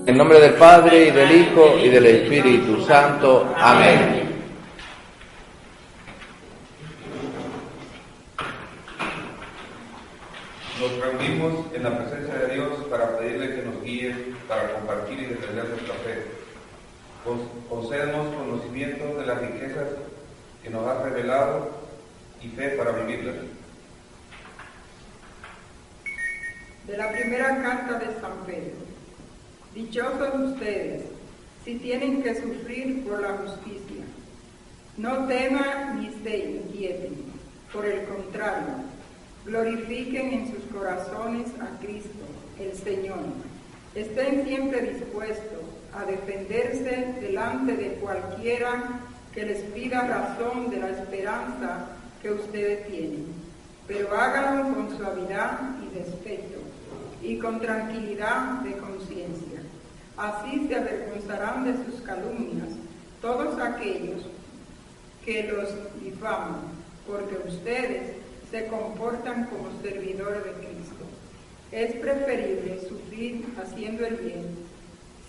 En nombre del Padre, y del Hijo, y del Espíritu Santo. Amén. Nos reunimos en la presencia de Dios para pedirle que nos guíe para compartir y defender nuestra fe. Concédenos conocimiento de las riquezas que nos has revelado y fe para vivirlas. De la primera carta de San Pedro. Dichosos ustedes, si tienen que sufrir por la justicia. No teman ni se inquieten, por el contrario, glorifiquen en sus corazones a Cristo, el Señor. Estén siempre dispuestos a defenderse delante de cualquiera que les pida razón de la esperanza que ustedes tienen, pero háganlo con suavidad y respeto, y con tranquilidad de conciencia. Así se avergonzarán de sus calumnias todos aquellos que los difaman, porque ustedes se comportan como servidores de Cristo. Es preferible sufrir haciendo el bien,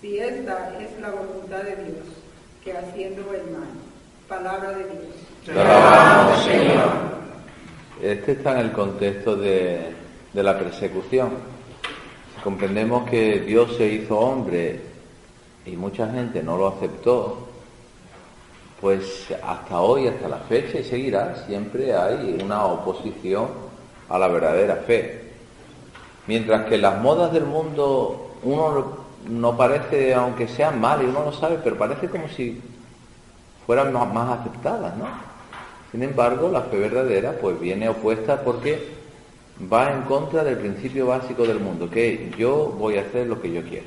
si esta es la voluntad de Dios, que haciendo el mal. Palabra de Dios. Te alabamos, Señor. Este está en el contexto de la persecución. Comprendemos que Dios se hizo hombre y mucha gente no lo aceptó, pues hasta hoy, hasta la fecha, y seguirá, siempre hay una oposición a la verdadera fe. Mientras que las modas del mundo, uno no parece, aunque sean malas y uno lo sabe, pero parece como si fueran más aceptadas, ¿no? Sin embargo, la fe verdadera pues viene opuesta porque va en contra del principio básico del mundo, que yo voy a hacer lo que yo quiero.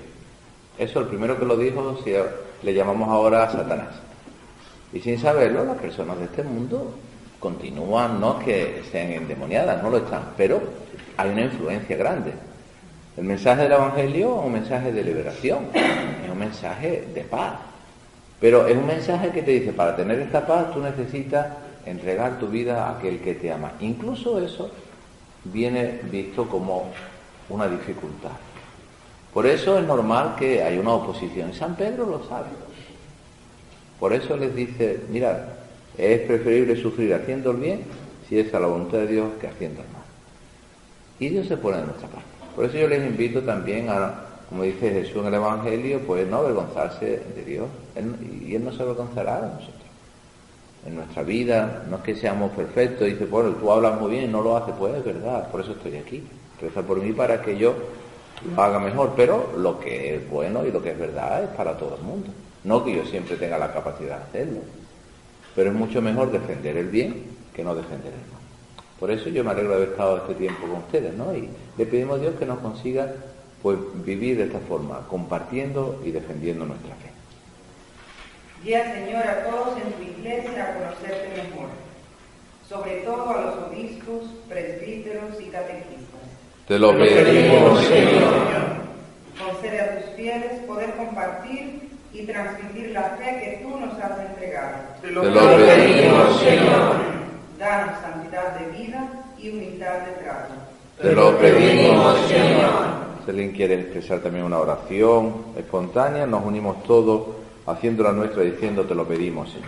Eso el primero que lo dijo, si le llamamos ahora a Satanás. Y sin saberlo, las personas de este mundo continúan, no que sean endemoniadas, no lo están, pero hay una influencia grande. El mensaje del Evangelio es un mensaje de liberación, es un mensaje de paz. Pero es un mensaje que te dice, para tener esta paz tú necesitas entregar tu vida a aquel que te ama. Incluso eso viene visto como una dificultad. Por eso es normal que haya una oposición. San Pedro lo sabe. Por eso les dice, mirad, es preferible sufrir haciendo el bien, si es a la voluntad de Dios, que haciendo el mal. Y Dios se pone de nuestra parte. Por eso yo les invito también a, como dice Jesús en el Evangelio, pues no avergonzarse de Dios. Y Él no se avergonzará de nosotros. En nuestra vida, no es que seamos perfectos, dice, bueno, tú hablas muy bien y no lo haces, pues es verdad, por eso estoy aquí. Reza por mí para que yo lo haga mejor, pero lo que es bueno y lo que es verdad es para todo el mundo. No que yo siempre tenga la capacidad de hacerlo, pero es mucho mejor defender el bien que no defender el mal. Por eso yo me alegro de haber estado este tiempo con ustedes, ¿no? Y le pedimos a Dios que nos consiga pues vivir de esta forma, compartiendo y defendiendo nuestra fe. Guía, Señor, a todos en tu iglesia a conocerte mejor, sobre todo a los obispos, presbíteros y catequistas. Te lo pedimos, Señor. Concede a tus fieles poder compartir y transmitir la fe que tú nos has entregado. Te lo pedimos, Señor. Danos santidad de vida y humildad de trato. Te lo pedimos, Señor. Si alguien quiere expresar también una oración espontánea, nos unimos todos haciendo la nuestra diciendo, te lo pedimos, Señor.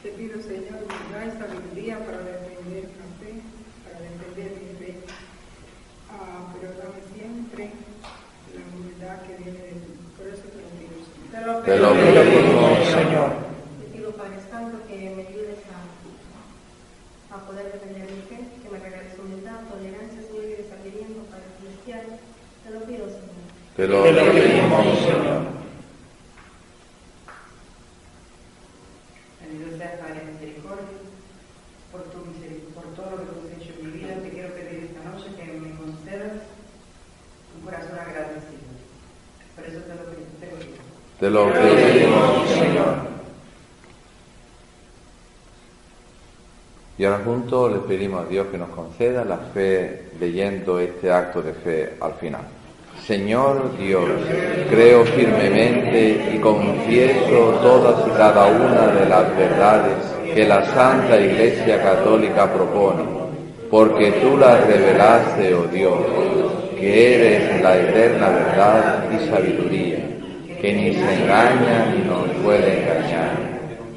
Te pido, Señor, humildad y sabiduría para defender la fe, para defender mi fe. Pero dame siempre la humildad que viene de ti. Por eso te lo pido, Señor. Te lo pedimos, Señor. Te pido, Padre Santo, que me ayudes a poder defender mi fe, que me regales humildad, tolerancia, sabiduría y sabiduría, Padre Celestial. Te lo pido, Señor. Te lo pedimos, Señor. Bendito seas, Padre misericordia, por todo lo que tú has hecho en mi vida. Te quiero pedir esta noche que me concedas un corazón agradecido. Por eso te lo pido. Te lo pedimos, Señor. Y ahora juntos le pedimos a Dios que nos conceda la fe leyendo este acto de fe al final. Señor Dios, creo firmemente y confieso todas y cada una de las verdades que la Santa Iglesia Católica propone, porque tú las revelaste, oh Dios, que eres la eterna verdad y sabiduría, que ni se engaña ni nos puede engañar.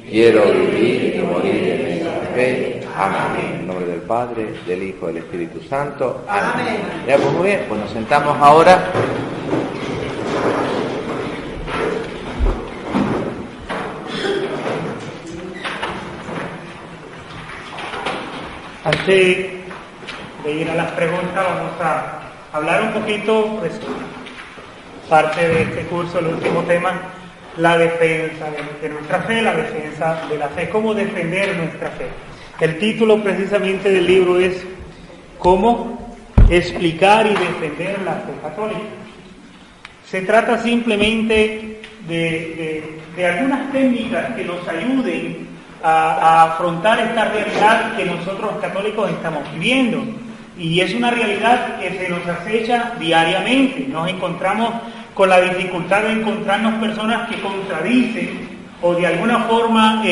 Quiero vivir y morir en esta fe. Amén. En nombre del Padre, del Hijo y del Espíritu Santo. Amén. Ya, pues muy bien, pues nos sentamos ahora. Antes de ir a las preguntas, vamos a hablar un poquito, pues, parte de este curso, el último tema, la defensa de nuestra fe, la defensa de la fe, cómo defender nuestra fe. El título precisamente del libro es ¿Cómo explicar y defender la fe católica? Se trata simplemente de algunas técnicas que nos ayuden a afrontar esta realidad que nosotros los católicos estamos viviendo. Y es una realidad que se nos acecha diariamente. Nos encontramos con la dificultad de encontrarnos personas que contradicen o de alguna forma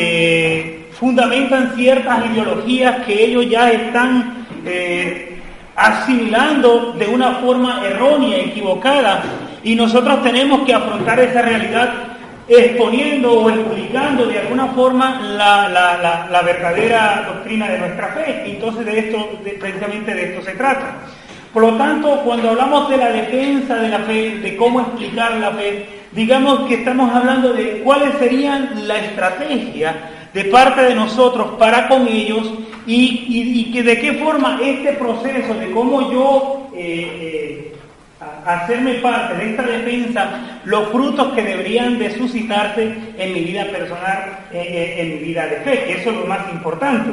fundamentan ciertas ideologías que ellos ya están asimilando de una forma errónea, equivocada, y nosotros tenemos que afrontar esa realidad exponiendo o explicando de alguna forma la verdadera doctrina de nuestra fe. Entonces precisamente de esto se trata. Por lo tanto, cuando hablamos de la defensa de la fe, de cómo explicar la fe, digamos que estamos hablando de cuáles serían la estrategia de parte de nosotros para con ellos y que de qué forma este proceso de cómo yo hacerme parte de esta defensa, los frutos que deberían de suscitarse en mi vida personal, en mi vida de fe, que eso es lo más importante.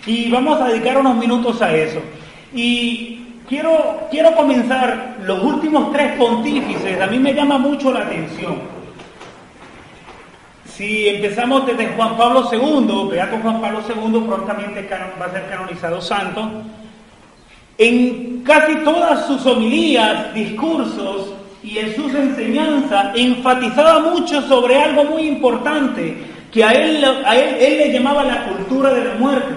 Y vamos a dedicar unos minutos a eso. Y quiero comenzar los últimos 3 pontífices, a mí me llama mucho la atención. Si empezamos desde Juan Pablo II, Beato Juan Pablo II prontamente va a ser canonizado santo, en casi todas sus homilías, discursos y en sus enseñanzas enfatizaba mucho sobre algo muy importante, que a él le llamaba la cultura de la muerte.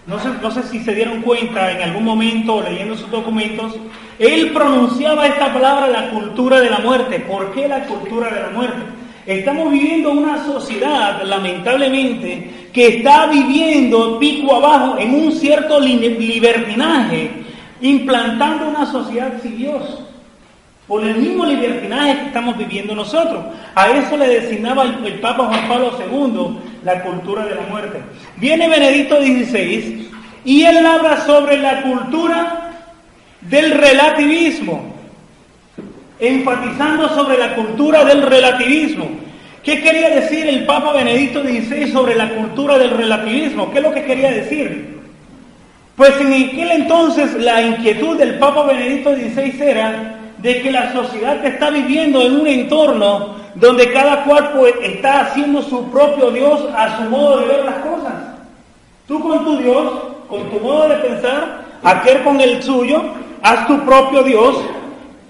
No sé si se dieron cuenta en algún momento leyendo sus documentos, él pronunciaba esta palabra, la cultura de la muerte. ¿Por qué la cultura de la muerte? Estamos viviendo una sociedad, lamentablemente, que está viviendo pico abajo en un cierto libertinaje, implantando una sociedad sin Dios, por el mismo libertinaje que estamos viviendo nosotros. A eso le designaba el Papa Juan Pablo II, la cultura de la muerte. Viene Benedicto XVI y él habla sobre la cultura del relativismo, enfatizando sobre la cultura del relativismo. ¿Qué quería decir el Papa Benedicto XVI sobre la cultura del relativismo? ¿Qué es lo que quería decir? Pues en aquel entonces la inquietud del Papa Benedicto XVI era de que la sociedad está viviendo en un entorno donde cada cual pues, está haciendo su propio Dios a su modo de ver las cosas. Tú con tu Dios, con tu modo de pensar, aquel con el suyo, haz tu propio Dios,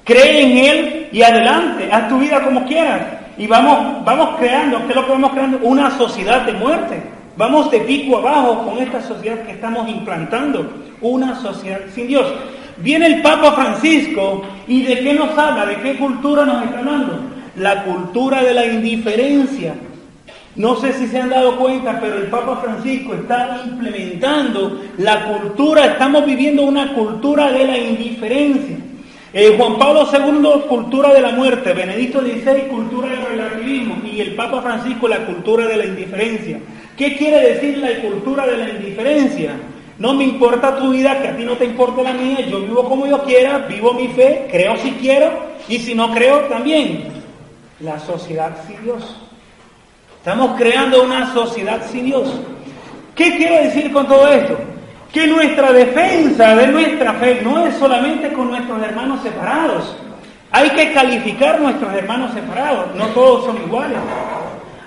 cree en Él y adelante, haz tu vida como quieras. Y vamos creando, ¿qué es lo que vamos creando? Una sociedad de muerte. Vamos de pico abajo con esta sociedad que estamos implantando, una sociedad sin Dios. Viene el Papa Francisco y ¿de qué nos habla? ¿De qué cultura nos está hablando? La cultura de la indiferencia. No sé si se han dado cuenta, pero el Papa Francisco está implementando la cultura, estamos viviendo una cultura de la indiferencia. Juan Pablo II, cultura de la muerte. Benedicto XVI, cultura del relativismo. Y el Papa Francisco, la cultura de la indiferencia. ¿Qué quiere decir la cultura de la indiferencia? No me importa tu vida, que a ti no te importa la mía, yo vivo como yo quiera, vivo mi fe, creo si quiero, y si no creo también. La sociedad sin Dios. Estamos creando una sociedad sin Dios. ¿Qué quiero decir con todo esto? Que nuestra defensa de nuestra fe no es solamente con nuestros hermanos separados. Hay que calificar nuestros hermanos separados, no todos son iguales.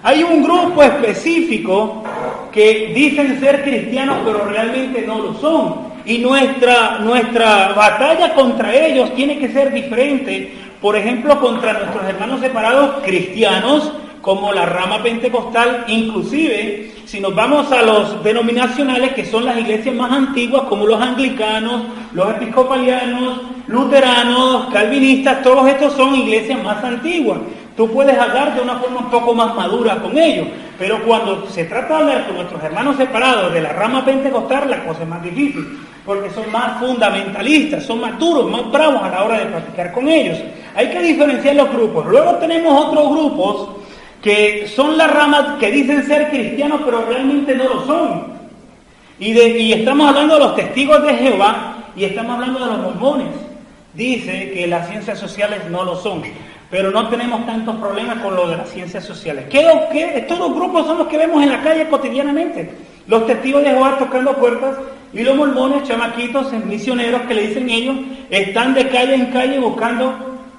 Hay un grupo específico que dicen ser cristianos pero realmente no lo son. Y nuestra batalla contra ellos tiene que ser diferente. Por ejemplo, contra nuestros hermanos separados cristianos, como la rama pentecostal, inclusive si nos vamos a los denominacionales, que son las iglesias más antiguas, como los anglicanos, los episcopalianos, luteranos, calvinistas, todos estos son iglesias más antiguas. Tú puedes hablar de una forma un poco más madura con ellos, pero cuando se trata de hablar con nuestros hermanos separados de la rama pentecostal, la cosa es más difícil, porque son más fundamentalistas, son más duros, más bravos a la hora de platicar con ellos. Hay que diferenciar los grupos. Luego tenemos otros grupos que son la rama que dicen ser cristianos, pero realmente no lo son. Y estamos hablando de los testigos de Jehová y estamos hablando de los mormones. Dice que las ciencias sociales no lo son, pero no tenemos tantos problemas con lo de las ciencias sociales. Estos dos grupos son los que vemos en la calle cotidianamente. Los testigos de Jehová tocando puertas y los mormones, chamaquitos, misioneros que le dicen ellos, están de calle en calle buscando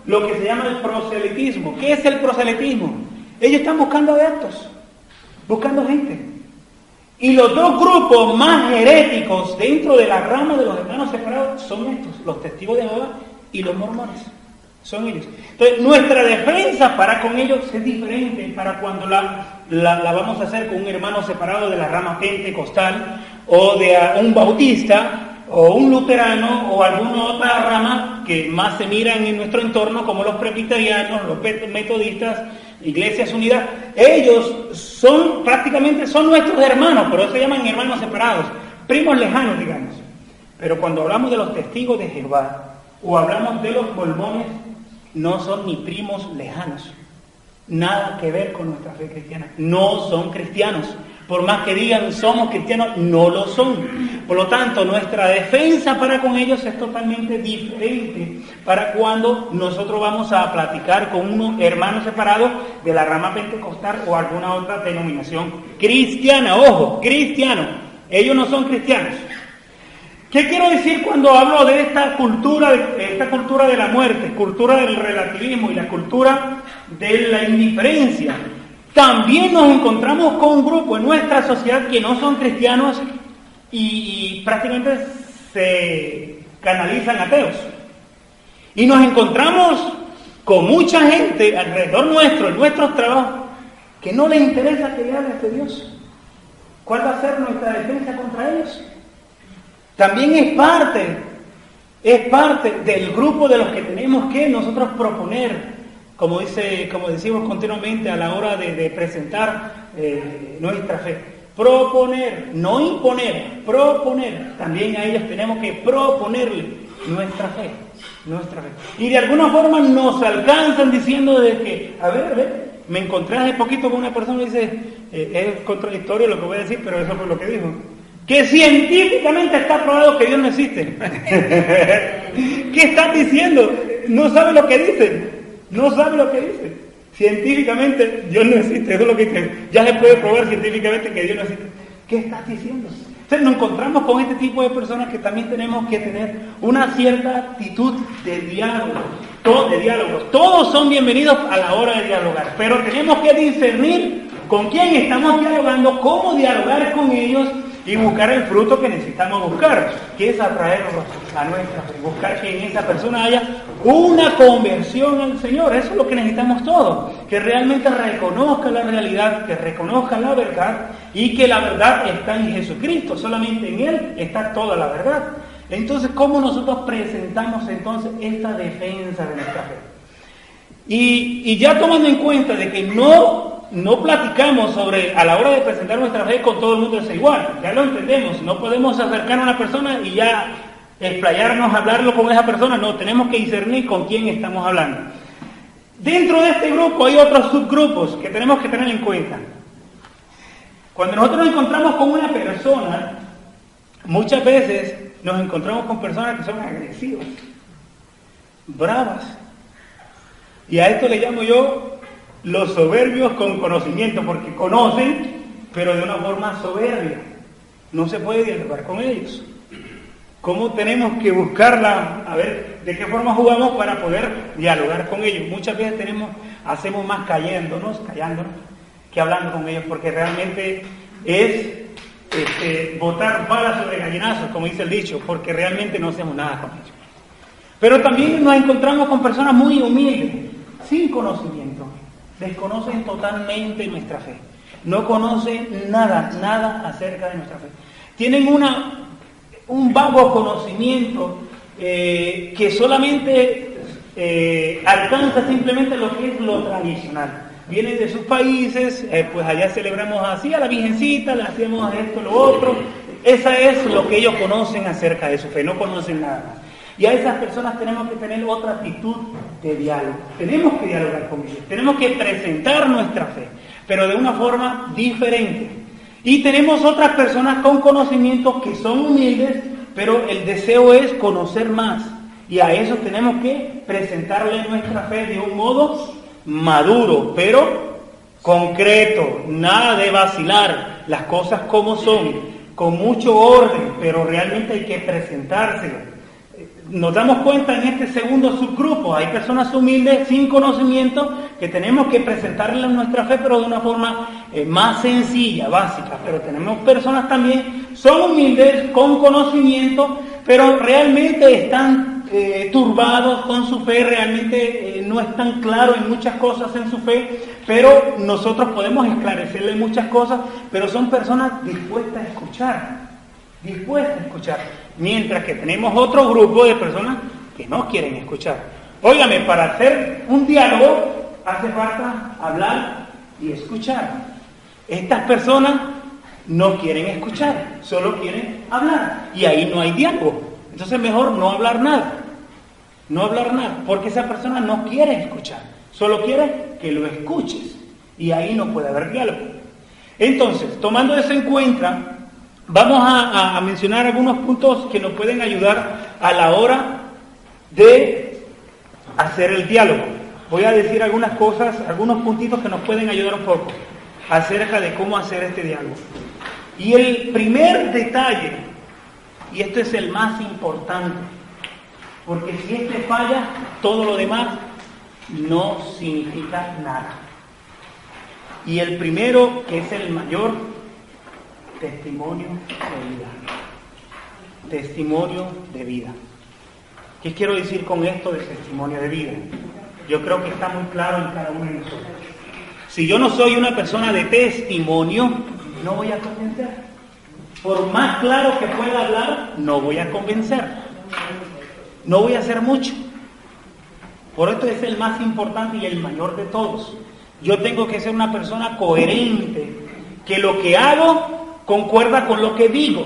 lo que se llama el proselitismo. ¿Qué es el proselitismo? Ellos están buscando adeptos, buscando gente. Y los dos grupos más heréticos dentro de la rama de los hermanos separados son estos, los testigos de Jehová y los mormones. Son ellos. Entonces, nuestra defensa para con ellos es diferente para cuando la vamos a hacer con un hermano separado de la rama pentecostal o de un bautista o un luterano o alguna otra rama que más se miran en nuestro entorno, como los presbiterianos, los metodistas, Iglesias Unidas. Ellos prácticamente son nuestros hermanos, pero se llaman hermanos separados, primos lejanos, digamos. Pero cuando hablamos de los testigos de Jehová o hablamos de los mormones, no son ni primos lejanos, nada que ver con nuestra fe cristiana, no son cristianos, por más que digan somos cristianos, no lo son. Por lo tanto, nuestra defensa para con ellos es totalmente diferente para cuando nosotros vamos a platicar con unos hermanos separados de la rama pentecostal o alguna otra denominación cristiana. Ojo, cristiano, ellos no son cristianos. ¿Qué quiero decir cuando hablo de esta cultura de la muerte, cultura del relativismo y la cultura de la indiferencia? También nos encontramos con un grupo en nuestra sociedad que no son cristianos y prácticamente se canalizan ateos. Y nos encontramos con mucha gente alrededor nuestro, en nuestros trabajos, que no les interesa que le hables de Dios. ¿Cuál va a ser nuestra defensa contra ellos? También es parte del grupo de los que tenemos que nosotros proponer, como decimos continuamente a la hora de presentar nuestra fe. Proponer, no imponer, proponer. También a ellos tenemos que proponerle nuestra fe. Y de alguna forma nos alcanzan diciendo de que, a ver, me encontré hace poquito con una persona y dice, es contradictorio lo que voy a decir, pero eso fue lo que dijo. Que científicamente está probado que Dios no existe. ¿Qué estás diciendo? No sabe lo que dice. Científicamente Dios no existe, eso es lo que dice. Ya se puede probar científicamente que Dios no existe. ¿Qué estás diciendo? Entonces nos encontramos con este tipo de personas que también tenemos que tener una cierta actitud de diálogo. Todos son bienvenidos a la hora de dialogar, pero tenemos que discernir con quién estamos dialogando, cómo dialogar con ellos y buscar el fruto que necesitamos buscar, que es atraerlos a nuestra fe, buscar que en esa persona haya una conversión al Señor. Eso es lo que necesitamos todos, que realmente reconozca la realidad, que reconozca la verdad y que la verdad está en Jesucristo, solamente en Él está toda la verdad. Entonces, ¿cómo nosotros presentamos entonces esta defensa de nuestra fe? Y ya tomando en cuenta de que no platicamos a la hora de presentar nuestra fe con todo el mundo es igual, ya lo entendemos, no podemos acercar a una persona y ya explayarnos a hablarlo con esa persona, no, tenemos que discernir con quién estamos hablando. Dentro de este grupo hay otros subgrupos que tenemos que tener en cuenta. Cuando nosotros nos encontramos con una persona, muchas veces nos encontramos con personas que son agresivas, bravas, y a esto le llamo yo los soberbios con conocimiento, porque conocen, pero de una forma soberbia. No se puede dialogar con ellos. ¿Cómo tenemos que buscarla? A ver, ¿de qué forma jugamos para poder dialogar con ellos? Muchas veces hacemos más callándonos, que hablando con ellos, porque realmente es botar balas sobre gallinazos, como dice el dicho, porque realmente no hacemos nada con ellos. Pero también nos encontramos con personas muy humildes, sin conocimiento, desconocen totalmente nuestra fe. No conocen nada acerca de nuestra fe. Tienen un vago conocimiento que solamente alcanza simplemente lo que es lo tradicional. Vienen de sus países, pues allá celebramos así a la Virgencita, le hacemos esto, lo otro. Esa es lo que ellos conocen acerca de su fe, no conocen nada más. Y a esas personas tenemos que tener otra actitud de diálogo. Tenemos que dialogar con ellos, tenemos que presentar nuestra fe, pero de una forma diferente. Y tenemos otras personas con conocimientos que son humildes, pero el deseo es conocer más. Y a eso tenemos que presentarle nuestra fe de un modo maduro, pero concreto, nada de vacilar, las cosas como son, con mucho orden, pero realmente hay que presentárselo. Nos damos cuenta en este segundo subgrupo, hay personas humildes sin conocimiento que tenemos que presentarles nuestra fe, pero de una forma más sencilla, básica. Pero tenemos personas también, son humildes, con conocimiento, pero realmente están turbados con su fe, realmente no están claros en muchas cosas en su fe, pero nosotros podemos esclarecerles muchas cosas, pero son personas dispuestas a escuchar. Mientras que tenemos otro grupo de personas que no quieren escuchar. Óigame, para hacer un diálogo hace falta hablar y escuchar. Estas personas no quieren escuchar, solo quieren hablar, y ahí no hay diálogo. Entonces mejor no hablar nada, porque esa persona no quiere escuchar, solo quiere que lo escuches, y ahí no puede haber diálogo. Entonces, tomando eso en cuenta, vamos a mencionar algunos puntos que nos pueden ayudar a la hora de hacer el diálogo. Voy a decir algunas cosas, algunos puntitos que nos pueden ayudar un poco acerca de cómo hacer este diálogo. Y el primer detalle, y esto es el más importante, porque si este falla, todo lo demás no significa nada. Y el primero, que es el mayor, testimonio de vida. Testimonio de vida. ¿Qué quiero decir con esto de testimonio de vida? Yo creo que está muy claro en cada uno de nosotros. Si yo no soy una persona de testimonio, no voy a convencer. Por más claro que pueda hablar, no voy a convencer. No voy a hacer mucho. Por esto es el más importante y el mayor de todos. Yo tengo que ser una persona coherente, que lo que hago concuerda con lo que digo.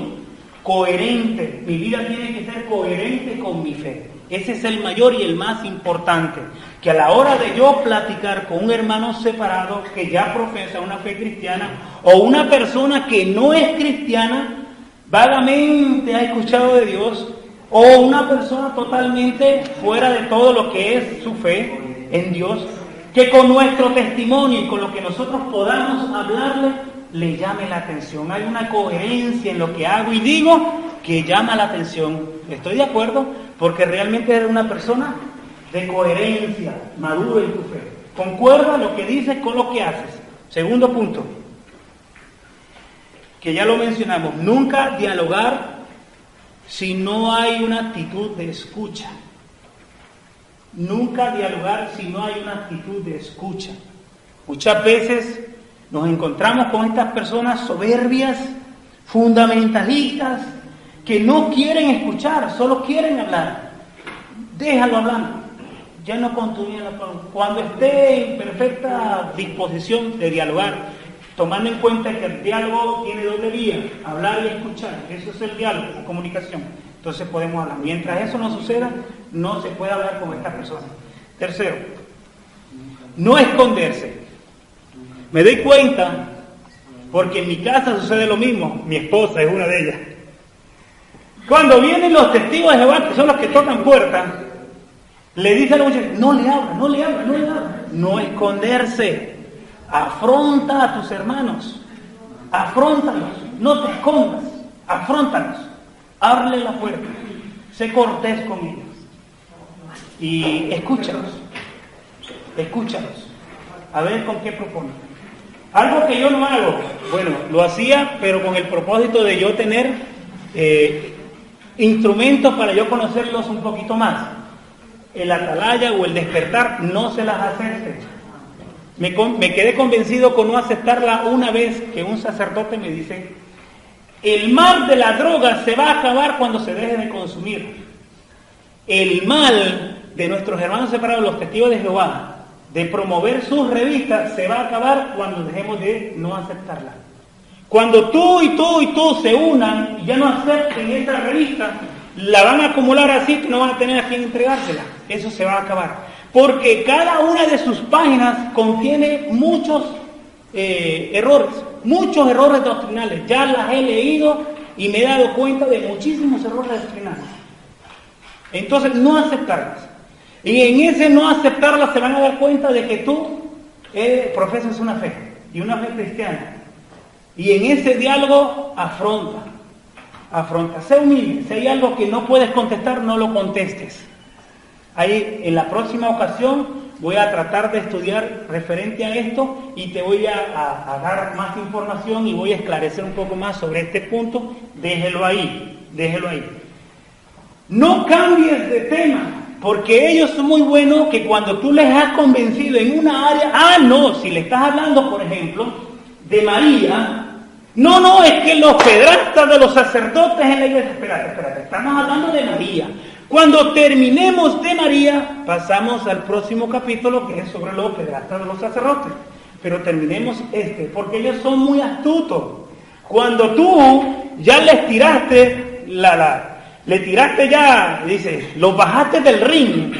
Coherente. Mi vida tiene que ser coherente con mi fe. Ese es el mayor y el más importante. Que a la hora de yo platicar con un hermano separado que ya profesa una fe cristiana, o una persona que no es cristiana, vagamente ha escuchado de Dios, o una persona totalmente fuera de todo lo que es su fe en Dios, que con nuestro testimonio y con lo que nosotros podamos hablarle, le llame la atención. Hay una coherencia en lo que hago y digo que llama la atención. Estoy de acuerdo, porque realmente eres una persona de coherencia, maduro en tu fe. Concuerda lo que dices con lo que haces. Segundo punto, que ya lo mencionamos, nunca dialogar si no hay una actitud de escucha. Nunca dialogar si no hay una actitud de escucha. Muchas veces nos encontramos con estas personas soberbias, fundamentalistas, que no quieren escuchar, solo quieren hablar. Déjalo hablando. Ya no continúen cuando esté en perfecta disposición de dialogar, tomando en cuenta que el diálogo tiene doble vía, hablar y escuchar. Eso es el diálogo, la comunicación. Entonces podemos hablar. Mientras eso no suceda, no se puede hablar con esta persona. Tercero, no esconderse. Me doy cuenta, porque en mi casa sucede lo mismo. Mi esposa es una de ellas. Cuando vienen los testigos de Jehová, que son los que tocan puertas, le dice a la muchacha, no le habla. No esconderse. Afronta a tus hermanos. Afróntalos. No te escondas. Afróntalos. Ábrele la puerta. Sé cortés con ellos. Y escúchalos. A ver con qué proponen. Algo que yo no hago. Bueno, lo hacía, pero con el propósito de yo tener instrumentos para yo conocerlos un poquito más. El atalaya o el despertar no se las acepte. Me quedé convencido con no aceptarla una vez que un sacerdote me dice: el mal de la droga se va a acabar cuando se deje de consumir. El mal de nuestros hermanos separados, los testigos de Jehová, de promover sus revistas, se va a acabar cuando dejemos de no aceptarla. Cuando tú se unan y ya no acepten esta revista, la van a acumular así que no van a tener a quien entregársela. Eso se va a acabar. Porque cada una de sus páginas contiene muchos errores doctrinales. Ya las he leído y me he dado cuenta de muchísimos errores doctrinales. Entonces, no aceptarlas. Y en ese no aceptarlas se van a dar cuenta de que tú profesas una fe, y una fe cristiana. Y en ese diálogo afronta. Sé humilde. Si hay algo que no puedes contestar, no lo contestes. Ahí, en la próxima ocasión, voy a tratar de estudiar referente a esto y te voy a dar más información y voy a esclarecer un poco más sobre este punto. Déjelo ahí. No cambies de tema, porque ellos son muy buenos que cuando tú les has convencido en una área, si le estás hablando, por ejemplo, de María, no, es que los pedrastas de los sacerdotes en la iglesia, espérate, estamos hablando de María. Cuando terminemos de María, pasamos al próximo capítulo, que es sobre los pedrastas de los sacerdotes. Pero terminemos porque ellos son muy astutos. Cuando tú ya les tiraste le tiraste ya, dice, los bajaste del ring,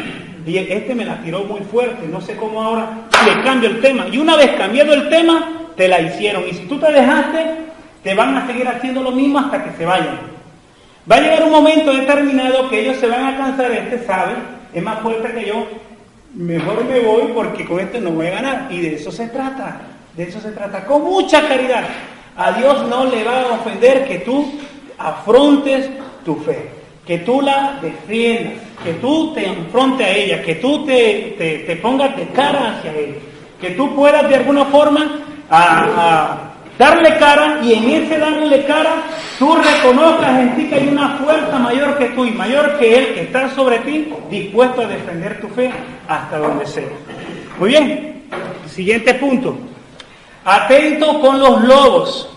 y me la tiró muy fuerte, no sé cómo ahora le cambio el tema. Y una vez cambiado el tema, te la hicieron. Y si tú te dejaste, te van a seguir haciendo lo mismo hasta que se vayan. Va a llegar un momento determinado que ellos se van a cansar. Sabe, es más fuerte que yo, mejor me voy porque con no voy a ganar. Y de eso se trata, con mucha caridad. A Dios no le va a ofender que tú afrontes tu fe, que tú la defiendas, que tú te enfrentes a ella, que tú te pongas de cara hacia ella, que tú puedas de alguna forma a darle cara, y en ese darle cara tú reconozcas en ti que hay una fuerza mayor que tú y mayor que Él, que está sobre ti, dispuesto a defender tu fe hasta donde sea. Muy bien, siguiente punto. Atento con los lobos,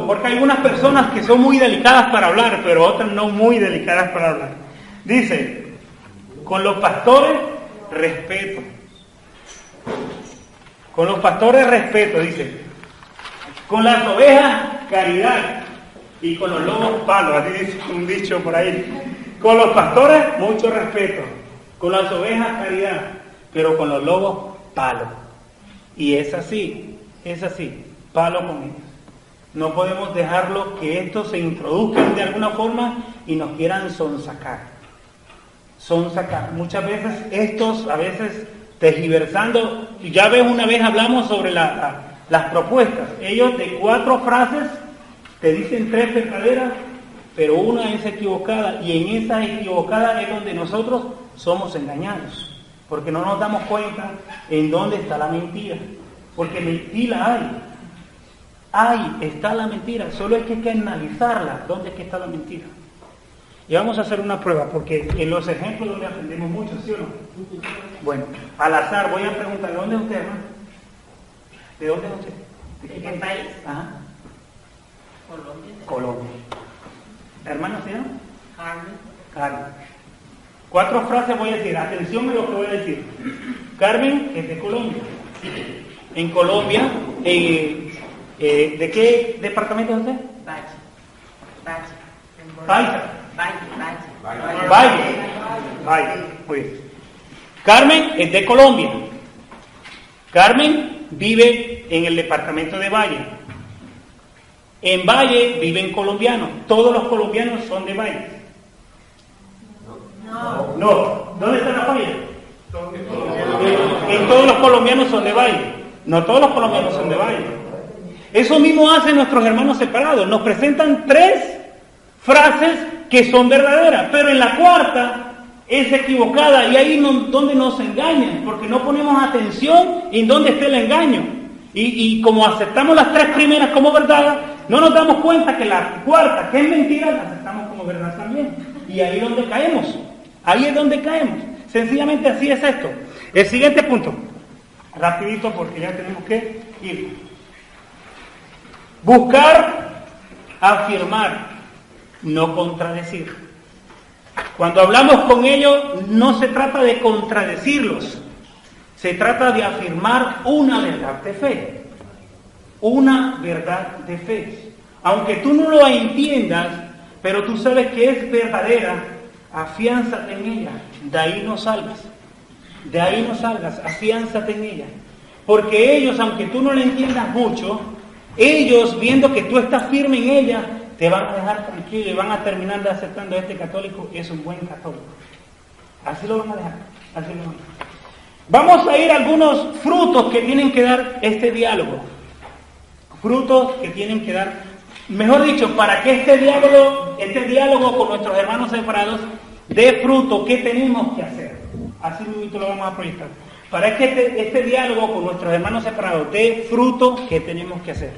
porque hay algunas personas que son muy delicadas para hablar, pero otras no muy delicadas para hablar. Dice, con los pastores, respeto. Con los pastores, respeto, dice. Con las ovejas, caridad. Y con los lobos, palo. Así dice un dicho por ahí. Con los pastores, mucho respeto. Con las ovejas, caridad. Pero con los lobos, palo. Y es así, palo con ellos. No podemos dejarlo que estos se introduzcan de alguna forma y nos quieran sonsacar. Muchas veces estos, tergiversando, ya ves, una vez hablamos sobre las propuestas. Ellos de 4 frases te dicen 3 verdaderas, pero una es equivocada, y en esa equivocada es donde nosotros somos engañados, porque no nos damos cuenta en dónde está la mentira, porque mentira está la mentira, solo hay que analizarla, dónde es que está la mentira. Y vamos a hacer una prueba, porque en los ejemplos donde aprendemos mucho, ¿sí o no? Bueno, al azar voy a preguntar, ¿de dónde es usted, hermano? ¿De dónde es usted? ¿De qué país? Ajá. Colombia. ¿Hermano se llama? Carmen. 4 frases voy a decir, atención a lo que voy a decir. Carmen es de Colombia. En Colombia, ¿de qué departamento es usted? Valle. Muy bien. Carmen es de Colombia. Carmen vive en el departamento de Valle. En Valle viven colombianos. Todos los colombianos son de Valle. No. ¿Dónde está la falla? En todos los colombianos son de Valle. No todos los colombianos son de Valle. Eso mismo hacen nuestros hermanos separados. Nos presentan 3 frases que son verdaderas, pero en la 4ª es equivocada, y ahí donde nos engañan, porque no ponemos atención en dónde está el engaño. Y como aceptamos las 3 primeras como verdad, no nos damos cuenta que la 4ª, que es mentira, la aceptamos como verdad también. Y ahí es donde caemos. Sencillamente así es esto. El siguiente punto, rapidito porque ya tenemos que ir. Buscar, afirmar, no contradecir. Cuando hablamos con ellos, no se trata de contradecirlos, se trata de afirmar una verdad de fe. Una verdad de fe. Aunque tú no lo entiendas, pero tú sabes que es verdadera, afiánzate en ella. De ahí no salgas. De ahí no salgas, afiánzate en ella. Porque ellos, aunque tú no la entiendas mucho, ellos viendo que tú estás firme en ella, te van a dejar tranquilo y van a terminar aceptando a este católico, es un buen católico. Así lo van a dejar, así lo van a dejar. Vamos a ir a algunos frutos que tienen que dar este diálogo. Frutos que tienen que dar, mejor dicho, para que este diálogo con nuestros hermanos separados dé fruto, ¿qué tenemos que hacer? Así mismo lo vamos a proyectar. Para que este diálogo con nuestros hermanos separados dé fruto, ¿qué tenemos que hacer?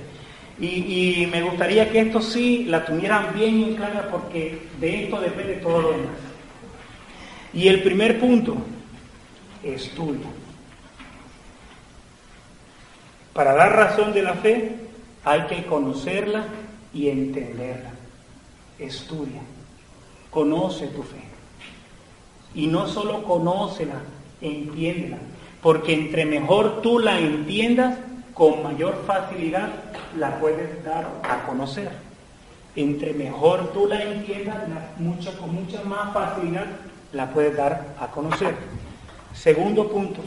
Y me gustaría que esto sí la tuvieran bien en clara porque de esto depende todo lo demás. Y el primer punto, estudia. Para dar razón de la fe hay que conocerla y entenderla. Estudia, conoce tu fe. Y no solo conócela, entiéndela. Porque entre mejor tú la entiendas, con mayor facilidad la puedes dar a conocer. Entre mejor tú la entiendas, con mucha más facilidad la puedes dar a conocer. Segundo punto,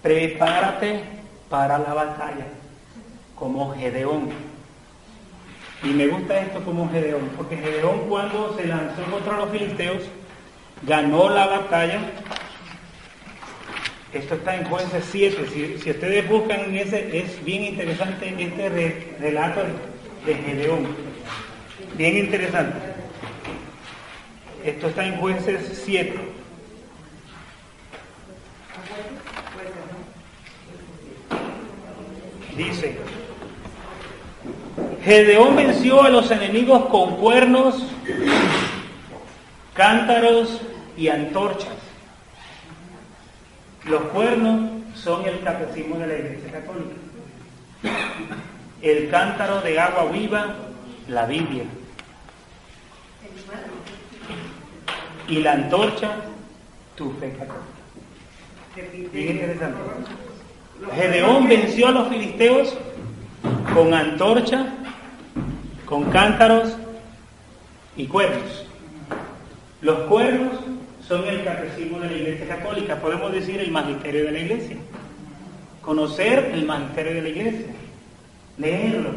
prepárate para la batalla, como Gedeón. Y me gusta esto como Gedeón, porque Gedeón cuando se lanzó contra los filisteos, ganó la batalla. Esto está en Jueces 7. Si ustedes buscan es bien interesante este relato de Gedeón. Bien interesante. Esto está en Jueces 7. Dice, Gedeón venció a los enemigos con cuernos, cántaros y antorchas. Los cuernos son el catecismo de la Iglesia Católica. El cántaro de agua viva, la Biblia. Y la antorcha, tu fe católica. Bien interesante. Gedeón venció a los filisteos con antorcha, con cántaros y cuernos. Los cuernos son el catecismo de la Iglesia Católica, podemos decir el magisterio de la Iglesia. Conocer el magisterio de la Iglesia, leerlo,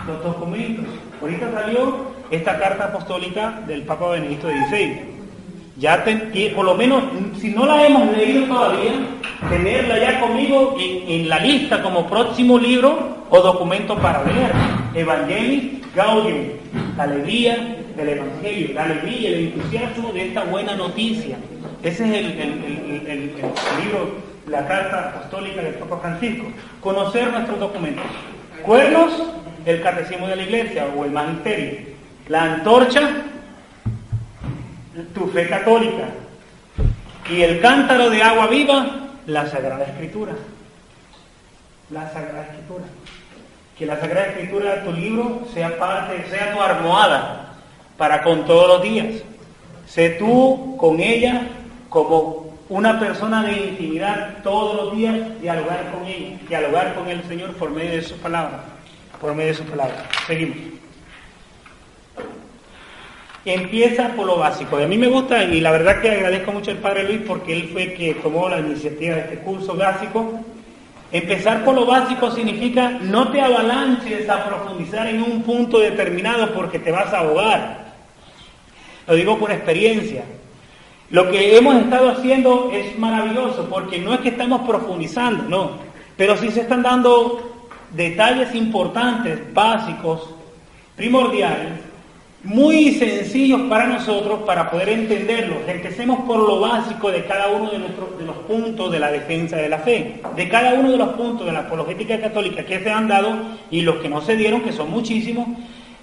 los documentos. Ahorita salió esta carta apostólica del Papa Benedicto XVI. Ya por lo menos, si no la hemos leído todavía, tenerla ya conmigo en la lista como próximo libro o documento para leer. Evangelii Gaudium, la alegría del Evangelio, la alegría y el entusiasmo de esta buena noticia. Ese es el libro, la carta apostólica del Papa Francisco. Conocer nuestros documentos. Cuernos, el catecismo de la Iglesia o el magisterio. La antorcha, tu fe católica. Y el cántaro de agua viva, la Sagrada Escritura. La Sagrada Escritura. Que la Sagrada Escritura, tu libro, sea tu almohada para con todos los días. Sé tú con ella como una persona de intimidad todos los días, dialogar con ella, dialogar con el Señor por medio de su palabra. Por medio de su palabra. Seguimos. Empieza por lo básico. Y a mí me gusta, y la verdad que agradezco mucho al Padre Luis porque él fue el que tomó la iniciativa de este curso básico. Empezar por lo básico significa no te avalanches a profundizar en un punto determinado porque te vas a ahogar. Lo digo por experiencia. Lo que hemos estado haciendo es maravilloso porque no es que estamos profundizando, no. Pero sí se están dando detalles importantes, básicos, primordiales, muy sencillos para nosotros para poder entenderlos. Empecemos por lo básico de cada uno de los puntos de la defensa de la fe, de cada uno de los puntos de la apologética católica que se han dado y los que no se dieron, que son muchísimos.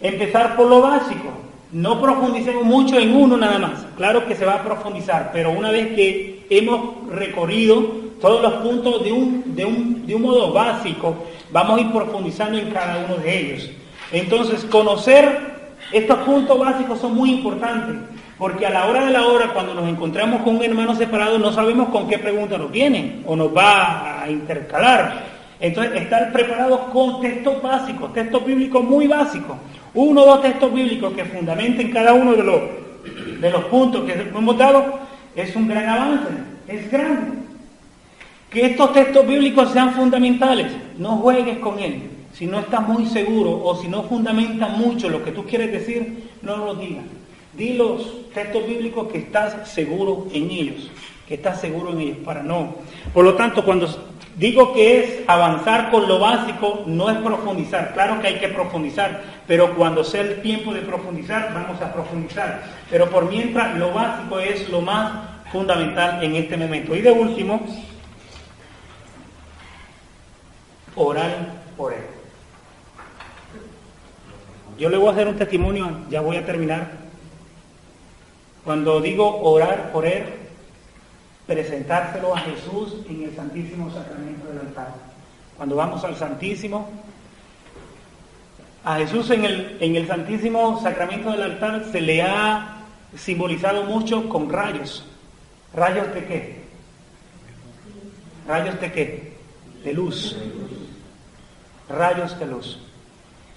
Empezar por lo básico. no profundicemos mucho en uno nada más. Claro que se va a profundizar, pero una vez que hemos recorrido todos los puntos de un modo básico, vamos a ir profundizando en cada uno de ellos. Entonces, conocer estos puntos básicos son muy importantes, porque a la hora de la hora, cuando nos encontramos con un hermano separado, no sabemos con qué pregunta nos viene o nos va a intercalar. Entonces, estar preparados con textos básicos, textos bíblicos muy básicos. 1 o 2 textos bíblicos que fundamenten cada uno de los puntos que hemos dado, es un gran avance, es grande. Que estos textos bíblicos sean fundamentales, no juegues con él. Si no estás muy seguro o si no fundamenta mucho lo que tú quieres decir, no lo digas. Di los textos bíblicos que estás seguro en ellos, para no. Por lo tanto, cuando digo que es avanzar con lo básico, no es profundizar. Claro que hay que profundizar, pero cuando sea el tiempo de profundizar, vamos a profundizar. Pero por mientras, lo básico es lo más fundamental en este momento. Y de último, orar por él. Yo le voy a hacer un testimonio, ya voy a terminar. Cuando digo orar por él, presentárselo a Jesús en el Santísimo Sacramento del altar. Cuando vamos al Santísimo, a Jesús en el Santísimo Sacramento del altar se le ha simbolizado mucho con rayos. ¿Rayos de qué? ¿Rayos de qué? De luz. Rayos de luz.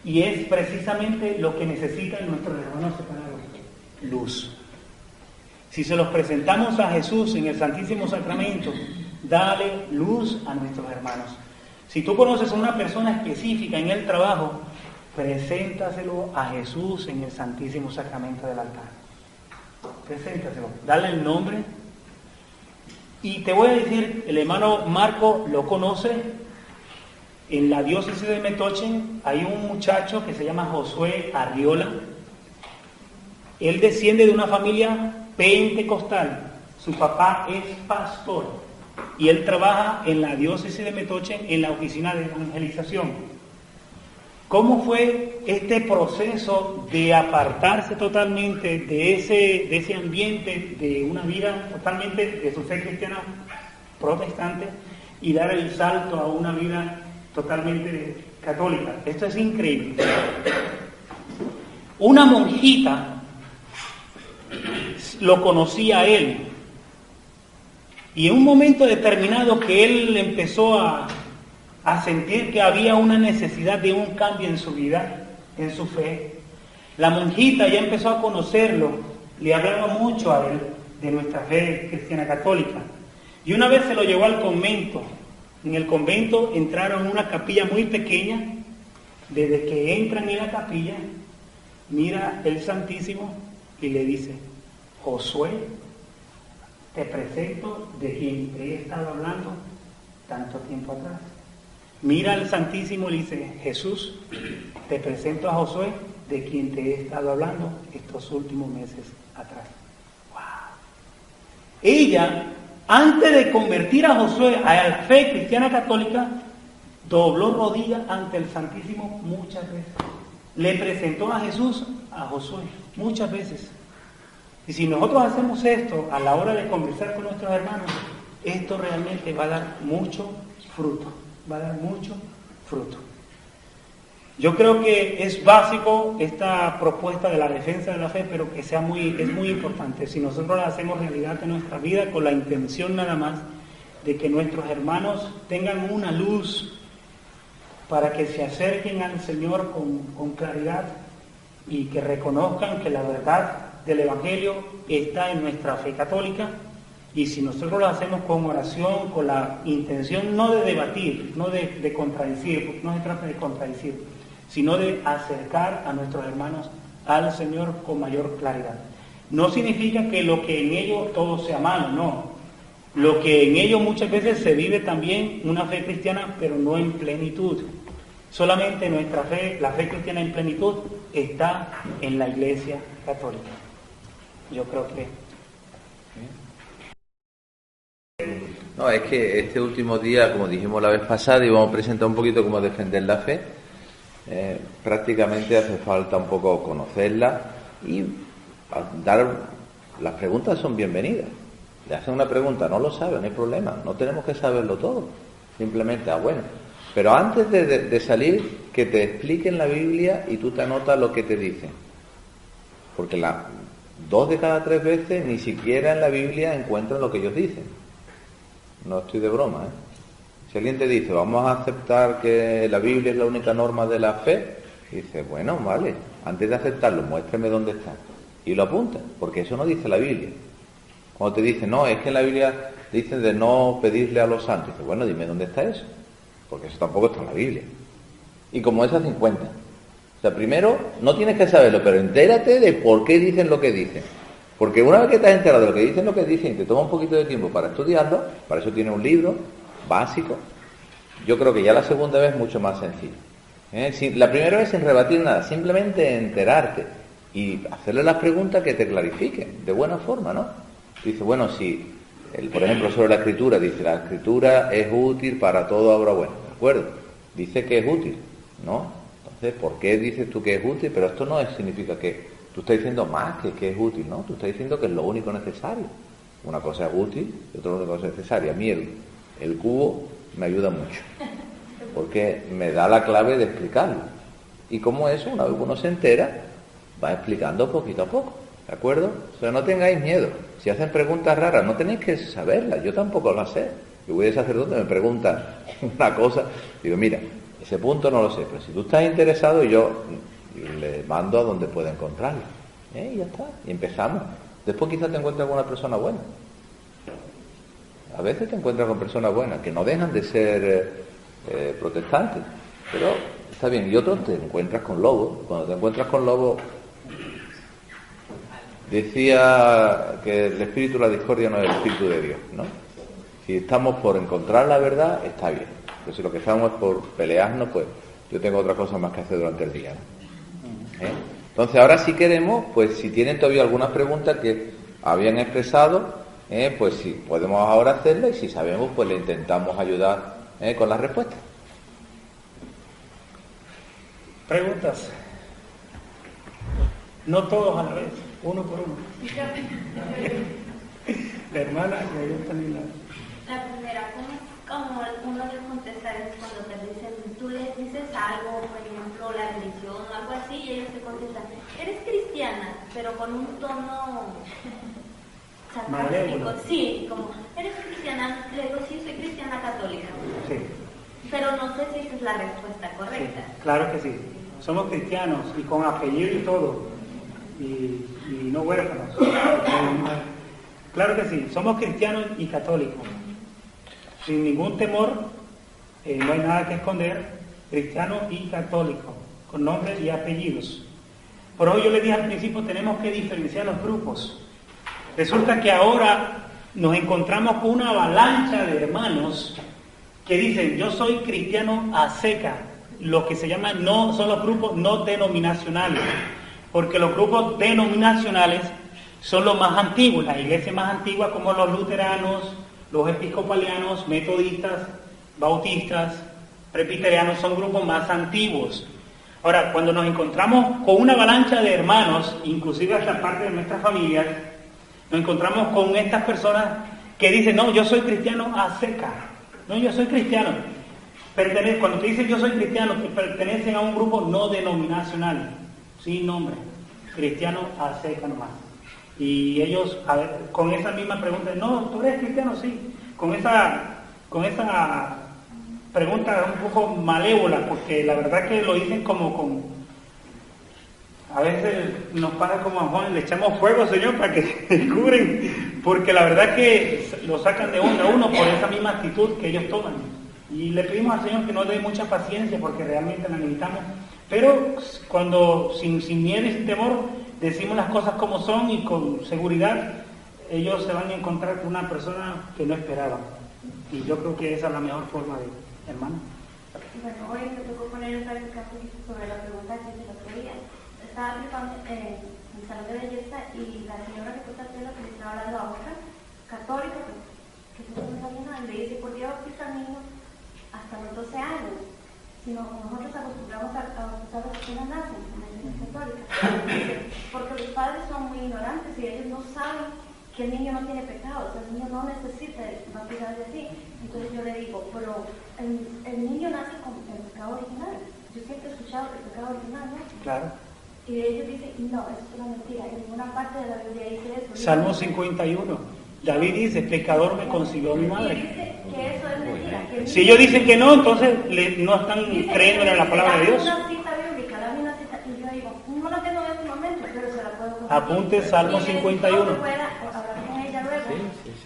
Y es precisamente lo que necesitan nuestros hermanos separados. Luz. Si se los presentamos a Jesús en el Santísimo Sacramento, dale luz a nuestros hermanos. Si tú conoces a una persona específica en el trabajo, preséntaselo a Jesús en el Santísimo Sacramento del altar. Preséntaselo, dale el nombre. Y te voy a decir, el hermano Marco lo conoce. En la diócesis de Metochen hay un muchacho que se llama Josué Arriola. Él desciende de una familia pentecostal. Su papá es pastor y él trabaja en la diócesis de Metochen en la oficina de evangelización. ¿Cómo fue este proceso de apartarse totalmente de ese ambiente, de una vida totalmente de su fe cristiana protestante y dar el salto a una vida totalmente católica? Esto es increíble. Una monjita lo conocía a él y en un momento determinado que él empezó a sentir que había una necesidad de un cambio en su vida, en su fe, la monjita ya empezó a conocerlo, le hablaba mucho a él de nuestra fe cristiana católica y una vez se lo llevó al convento. En el convento entraron en una capilla muy pequeña. Desde que entran en la capilla, mira el Santísimo y le dice: Josué, te presento de quien te he estado hablando tanto tiempo atrás. Mira al Santísimo y le dice: Jesús, te presento a Josué de quien te he estado hablando estos últimos meses atrás. ¡Wow! Ella, antes de convertir a Josué a la fe cristiana católica, dobló rodillas ante el Santísimo muchas veces. Le presentó a Jesús a Josué muchas veces. Y si nosotros hacemos esto a la hora de conversar con nuestros hermanos, esto realmente va a dar mucho fruto. Yo creo que es básico esta propuesta de la defensa de la fe, pero que es muy importante. Si nosotros la hacemos realidad en nuestra vida con la intención nada más de que nuestros hermanos tengan una luz para que se acerquen al Señor con claridad y que reconozcan que la verdad del Evangelio está en nuestra fe católica. Y si nosotros lo hacemos con oración, con la intención no de debatir, no de contradecir, porque no se trata de contradecir, sino de acercar a nuestros hermanos al Señor con mayor claridad. No significa que lo que en ellos todo sea malo, no. Lo que en ellos muchas veces se vive también una fe cristiana, pero no en plenitud. Solamente nuestra fe, la fe cristiana en plenitud, está en la Iglesia católica. Yo creo que... No, es que este último día, como dijimos la vez pasada, íbamos a presentar un poquito cómo defender la fe. Prácticamente hace falta un poco conocerla, y las preguntas son bienvenidas. Le hacen una pregunta, no lo sabe, no hay problema, no tenemos que saberlo todo, simplemente, bueno. Pero antes de salir, que te expliquen la Biblia y tú te anotas lo que te dicen. Porque 2 de cada 3 veces ni siquiera en la Biblia encuentran lo que ellos dicen. No estoy de broma, ¿eh? Si alguien te dice, vamos a aceptar que la Biblia es la única norma de la fe, dices, bueno, vale, antes de aceptarlo, muéstrame dónde está. Y lo apunta, porque eso no dice la Biblia. Cuando te dicen, no, es que en la Biblia dicen de no pedirle a los santos, dices, bueno, dime dónde está eso, porque eso tampoco está en la Biblia. Y como esas 50. O sea, primero, no tienes que saberlo, pero entérate de por qué dicen lo que dicen. Porque una vez que te has enterado de lo que dicen, y te toma un poquito de tiempo para estudiarlo, para eso tiene un libro básico, yo creo que ya la segunda vez es mucho más sencillo. La primera vez sin rebatir nada, simplemente enterarte y hacerle las preguntas que te clarifiquen, de buena forma, ¿no? Dice, bueno, si, por ejemplo, sobre la escritura, dice, la escritura es útil para todo obra buena, ¿de acuerdo? Dice que es útil, ¿no? Entonces, ¿por qué dices tú que es útil? Pero esto no significa que tú estás diciendo más que es útil, ¿no? Tú estás diciendo que es lo único necesario. Una cosa es útil y otra cosa es necesaria. A mí el cubo me ayuda mucho, porque me da la clave de explicarlo. Y como eso, una vez uno se entera, va explicando poquito a poco, ¿de acuerdo? O sea, no tengáis miedo. Si hacen preguntas raras, no tenéis que saberlas. Yo tampoco las sé. Yo voy de sacerdote, me preguntan una cosa, digo, mira, ese punto no lo sé, pero si tú estás interesado, yo le mando a donde pueda encontrarlo. Y ya está, y empezamos. Después quizás te encuentres con una persona buena. A veces te encuentras con personas buenas, que no dejan de ser protestantes, pero está bien. Y otros te encuentras con lobos. Cuando te encuentras con lobos, decía que el espíritu de la discordia no es el espíritu de Dios, ¿no? Si estamos por encontrar la verdad, está bien. Pero si lo que estamos es por pelearnos, pues yo tengo otra cosa más que hacer durante el día, ¿no? Entonces, ahora si queremos, pues si tienen todavía algunas preguntas que habían expresado, pues sí, podemos ahora hacerlas, y si sabemos, pues le intentamos ayudar con las respuestas. Preguntas. No todos a la vez, uno por uno. La hermana, y yo también La primera, como uno de contestar es cuando te dicen, tú les dices algo, por ejemplo, la religión o algo así, y ellos te contestan, eres cristiana, pero con un tono sarcástico. Sí, como, eres cristiana, le digo, sí, soy cristiana católica. Sí. Pero no sé si esa es la respuesta correcta. Sí, claro que sí. Somos cristianos y con apellido y todo, y no huérfanos. Claro que sí, somos cristianos y católicos. Sin ningún temor, no hay nada que esconder, cristiano y católico, con nombres y apellidos. Por hoy yo les dije al principio, tenemos que diferenciar los grupos. Resulta que ahora nos encontramos con una avalancha de hermanos que dicen, yo soy cristiano a seca, lo que se llama no son los grupos no denominacionales, porque los grupos denominacionales son los más antiguos, las iglesias más antiguas como los luteranos, los episcopalianos, metodistas, bautistas, presbiterianos, son grupos más antiguos. Ahora, cuando nos encontramos con una avalancha de hermanos, inclusive hasta parte de nuestras familias, nos encontramos con estas personas que dicen, no, yo soy cristiano a seca. No, yo soy cristiano. Cuando te dicen yo soy cristiano, te pertenecen a un grupo no denominacional, sin nombre, cristiano a seca nomás. Y ellos, a ver, con esa misma pregunta, no, ¿tú eres cristiano? Sí. Con esa pregunta un poco malévola, porque la verdad que lo dicen como con... A veces nos pasa como a Juan, le echamos fuego, Señor, para que cubren, porque la verdad que lo sacan de onda a uno por esa misma actitud que ellos toman. Y le pedimos al Señor que nos dé mucha paciencia, porque realmente la necesitamos. Pero cuando sin miedo y sin temor decimos las cosas como son y con seguridad, ellos se van a encontrar con una persona que no esperaban. Y yo creo que esa es la mejor forma de, hermano. Bueno, hoy me tocó poner en práctica un poquito sobre la pregunta que hice el otro día. Estaba aplicando en el salón de belleza y la señora que corta el pelo que le estaba hablando a otra católica, que no sabía nada, le dice, ¿por qué bautizan niños hasta los 12 años? Sino nosotros acostumbramos a bautizar a los que no nacen. iglesia católica. Porque los padres son muy ignorantes y ellos no saben que el niño no tiene pecado, o sea, el niño no necesita bautizarse así. Entonces yo le digo, pero el niño nace con el pecado original. Yo siempre he escuchado que el pecado original, ¿no? Claro. Y ellos dicen, no, eso es una mentira, en ninguna parte de la Biblia dice eso. Salmo 51. David dice, pecador me concibió mi Y madre. dice que eso es mentira. Que Si ellos dicen que no, entonces no están dice creyendo en la palabra de Dios. Dame una cita bíblica, dame una cita. Y yo digo, no la tengo en este momento, pero se la puedo conseguir. Apunte Salmo Y necesito 51. que pueda hablar con ella luego.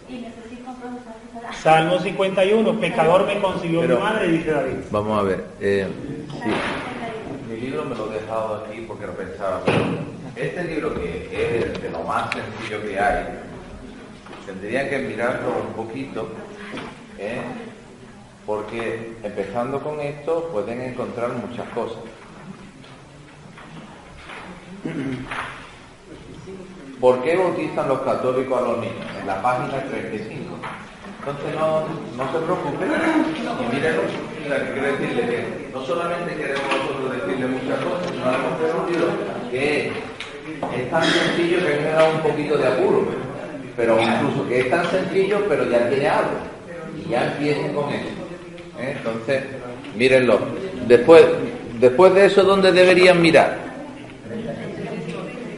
Y necesito entonces hacer. Salmo 51, pecador me concibió Pero- mi madre, dice David. Vamos a ver. Sí. Mi libro me lo he dejado aquí porque lo pensaba. Pero este libro, que es de lo más sencillo que hay, tendrían que mirarlo un poquito, porque empezando con esto pueden encontrar muchas cosas. ¿Por qué bautizan los católicos a los niños? En la página 35. Entonces no se preocupen y mírenlo. Quiero decirle que no solamente queremos nosotros decirle muchas cosas, sino hemos creado un libro que es tan sencillo que a mí me da un poquito de apuro, pero incluso que es tan sencillo, pero ya tiene algo. Y ya empiecen con eso. Entonces, mírenlo. Después de eso, ¿dónde deberían mirar?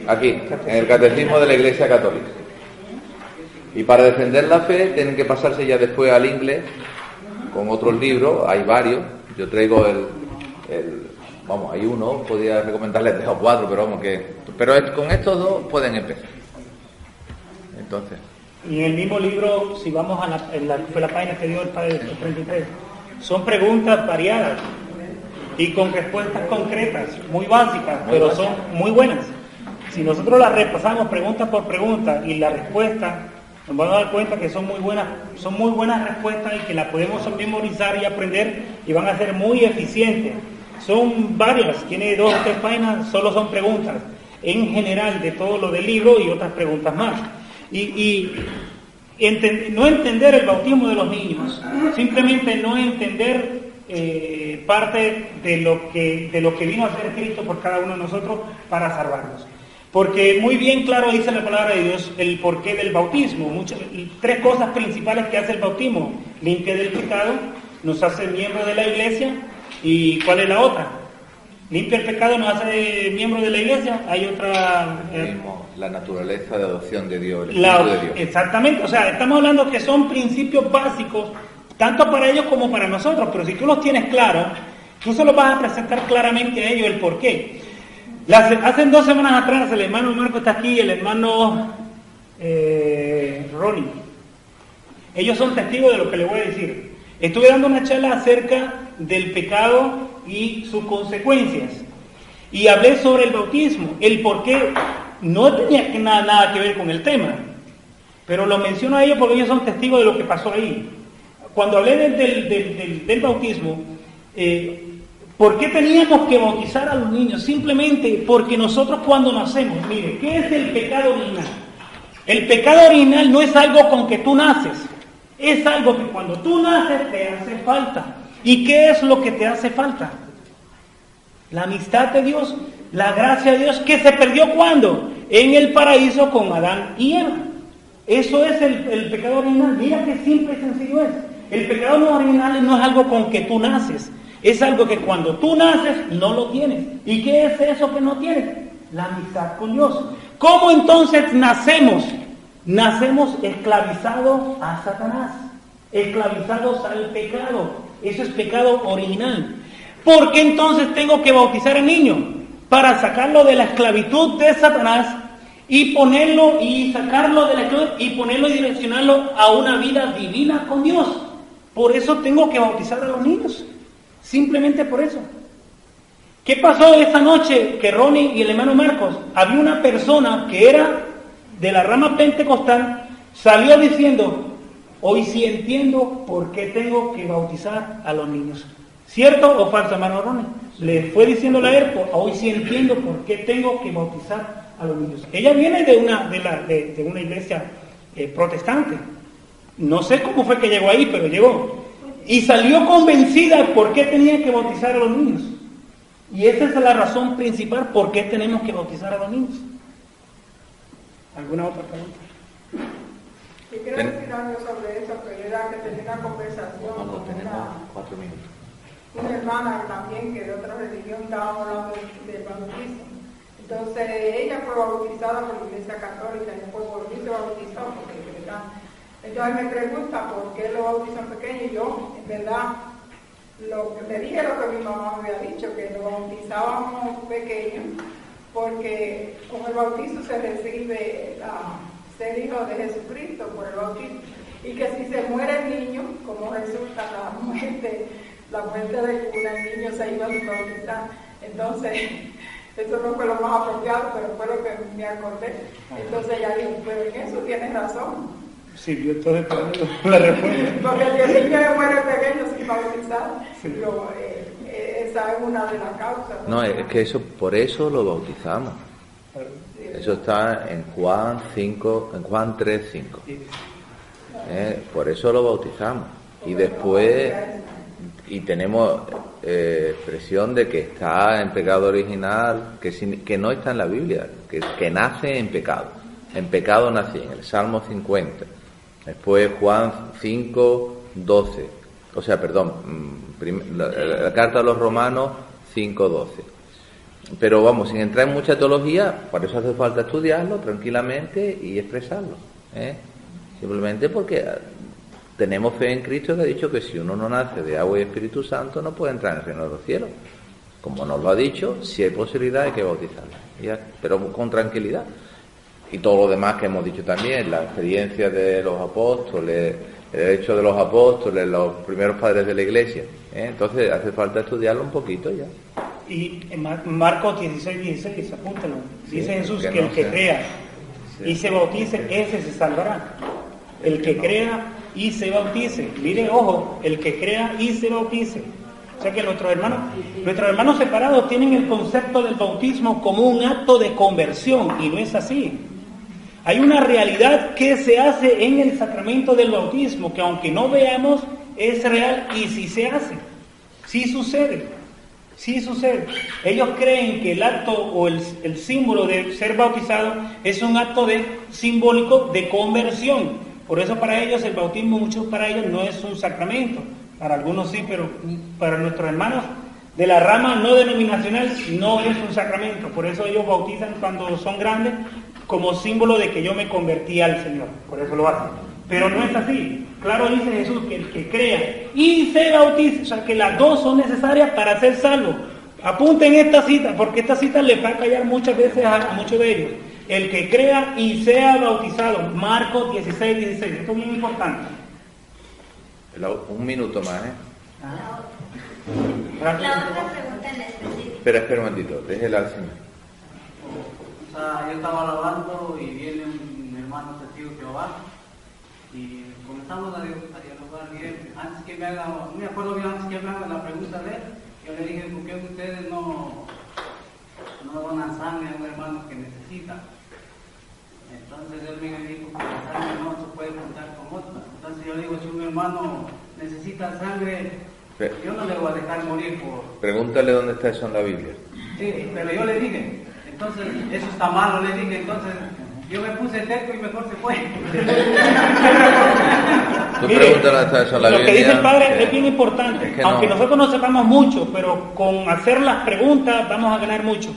Aquí, en el Catecismo de la Iglesia Católica. Y para defender la fe tienen que pasarse ya después al inglés con otros libros, hay varios. Yo traigo hay uno, podría recomendarles 3 o 4, pero vamos pero con estos dos pueden empezar. Entonces, Y en el mismo libro, si vamos a la página que dio el padre 33, son preguntas variadas y con respuestas concretas, muy básicas, pero son muy buenas. Si nosotros las repasamos pregunta por pregunta y la respuesta, nos vamos a dar cuenta que son muy buenas respuestas y que las podemos memorizar y aprender y van a ser muy eficientes. Son varias, tiene 2 o 3 páginas, solo son preguntas en general de todo lo del libro y otras preguntas más. No entender el bautismo de los niños, simplemente no entender parte de lo que vino a ser Cristo por cada uno de nosotros para salvarnos. Porque muy bien claro dice la palabra de Dios el porqué del bautismo. 3 cosas principales que hace el bautismo: limpia del pecado, nos hace miembros de la iglesia, y ¿cuál es la otra? Limpia el pecado, nos hace miembros de la iglesia. Hay otra... la naturaleza de adopción de Dios, el Espíritu de Dios. Exactamente, o sea, estamos hablando que son principios básicos, tanto para ellos como para nosotros, pero si tú los tienes claros, tú se los vas a presentar claramente a ellos el porqué. Hace 2 semanas atrás el hermano Marco está aquí y el hermano Ronnie. Ellos son testigos de lo que les voy a decir. Estuve dando una charla acerca del pecado y sus consecuencias. Y hablé sobre el bautismo, el porqué. No tenía nada que ver con el tema, pero lo menciono a ellos porque ellos son testigos de lo que pasó ahí. Cuando hablé del bautismo, ¿por qué teníamos que bautizar a los niños? Simplemente porque nosotros cuando nacemos, mire, ¿qué es el pecado original? El pecado original no es algo con que tú naces, es algo que cuando tú naces te hace falta. ¿Y qué es lo que te hace falta? La amistad de Dios, la gracia de Dios, que se perdió ¿cuándo? En el paraíso con Adán y Eva. Eso es el pecado original. Mira qué simple y sencillo es. El pecado original no es algo con que tú naces, es algo que cuando tú naces no lo tienes. ¿Y qué es eso que no tienes? La amistad con Dios. ¿Cómo entonces nacemos? Nacemos esclavizados a Satanás, esclavizados al pecado. Eso es pecado original. ¿Por qué entonces tengo que bautizar al niño? Para sacarlo de la esclavitud de Satanás y ponerlo y sacarlo de la esclavitud y ponerlo y direccionarlo a una vida divina con Dios. Por eso tengo que bautizar a los niños. Simplemente por eso. ¿Qué pasó esa noche que Ronnie y el hermano Marcos? Había una persona que era de la rama pentecostal, salió diciendo: hoy sí entiendo por qué tengo que bautizar a los niños. ¿Cierto o falso, hermano Ronnie? Le fue diciéndole a él: hoy sí entiendo por qué tengo que bautizar a los niños. Ella viene de una iglesia protestante. No sé cómo fue que llegó ahí, pero llegó. Y salió convencida por qué tenía que bautizar a los niños. Y esa es la razón principal por qué tenemos que bautizar a los niños. ¿Alguna otra pregunta? Si quiero decir algo sobre eso, que era que tenía una conversación No, con tenemos 4 minutos. una hermana también que de otra religión estaba hablando del bautismo. Entonces ella fue bautizada por la Iglesia Católica y después volvió y se bautizó porque entonces me pregunta por qué lo bautizan pequeño y yo, en verdad, le dije lo que mi mamá me había dicho, que lo bautizábamos pequeños porque con el bautizo se recibe ser hijo de Jesucristo por el bautismo y que si se muere el niño, como resulta la muerte de cuna, el niño se iba a bautizar. Entonces, eso no fue lo más apropiado, pero fue lo que me acordé. Entonces ella dijo, pero en eso tienes razón. Sí, yo estoy esperando la respuesta. Porque si el niño muere pequeño sin bautizar, Sí. esa es una de las causas. No, es que eso, por eso lo bautizamos. Eso está en Juan 3:5. Por eso lo bautizamos. Y después, y tenemos expresión de que está en pecado original, que no está en la Biblia, que nace en pecado. En pecado nací, en el Salmo 50. Después Juan 5:12. O sea, perdón, la carta a los Romanos 5:12. Pero vamos, sin entrar en mucha teología, por eso hace falta estudiarlo tranquilamente y expresarlo. Simplemente porque tenemos fe en Cristo, que ha dicho que si uno no nace de agua y Espíritu Santo no puede entrar en el reino de los cielos. Como nos lo ha dicho, si hay posibilidad hay que bautizarlo, pero con tranquilidad. Y todo lo demás que hemos dicho también, la experiencia de los apóstoles, el hecho de los apóstoles, los primeros padres de la Iglesia. Entonces hace falta estudiarlo un poquito ya. Y en Marcos 16:16, apúntalo. Dice Sí, Jesús que que no el que sea. crea Sí. y se bautice, ese se salvará. El que crea y se bautice. Miren, ojo, el que crea y se bautice. O sea que nuestros hermanos separados tienen el concepto del bautismo como un acto de conversión, y no es así. Hay una realidad que se hace en el sacramento del bautismo, que aunque no veamos, es real y sí se hace. Sí sucede. Sí sucede. Ellos creen que el acto o el símbolo de ser bautizado es un acto simbólico de conversión. Por eso para ellos el bautismo, muchos para ellos no es un sacramento. Para algunos sí, pero para nuestros hermanos de la rama no denominacional no es un sacramento. Por eso ellos bautizan cuando son grandes como símbolo de que yo me convertí al Señor. Por eso lo hacen. Pero no es así. Claro dice Jesús que el que crea y se bautice, o sea que las dos son necesarias para ser salvo. Apunten esta cita, porque esta cita les va a callar muchas veces a muchos de ellos. El que crea y sea bautizado. Marcos 16:16. Esto es bien importante. Un minuto más, La otra pregunta en específico. Espera un momentito, déjela al Señor. O sea, yo estaba alabando y viene un hermano testigo de Jehová y comenzamos a dialogar bien. Antes que me haga, no me acuerdo bien, antes que me haga la pregunta de él, yo le dije, ¿por qué ustedes no donan sangre a un hermano que necesita? Entonces él me dijo que la sangre no se puede contar con otra. Entonces yo le digo, si un hermano necesita sangre, yo no le voy a dejar morir por... Pregúntale dónde está eso en la Biblia. Sí, pero yo le dije, entonces eso está malo, le dije, entonces yo me puse terco y mejor se fue. Tú Mire, pregúntale dónde está eso en la lo Biblia. que dice el padre es bien importante. Es que Aunque no. nosotros no sepamos mucho, pero con hacer las preguntas vamos a ganar mucho.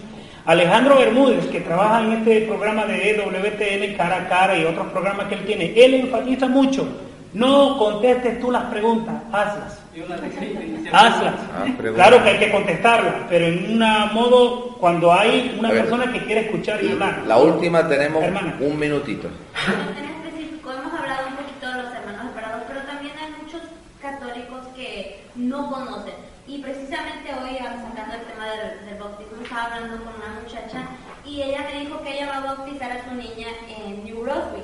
Alejandro Bermúdez, que trabaja en este programa de EWTN Cara a Cara y otros programas que él tiene, él enfatiza mucho. No contestes tú las preguntas, hazlas. Yo las escribí y se Hazlas. pregunta. Claro que hay que contestarlas, pero en un modo cuando hay una A ver. persona que quiere escuchar y hablar. La última tenemos Hermana. un minutito. En específico, hemos hablado un poquito de los hermanos separados, pero también hay muchos católicos que no conocen. Y precisamente hoy, sacando el tema del bautismo, estaba hablando con una muchacha y ella me dijo que ella va a bautizar a su niña en New Brunswick.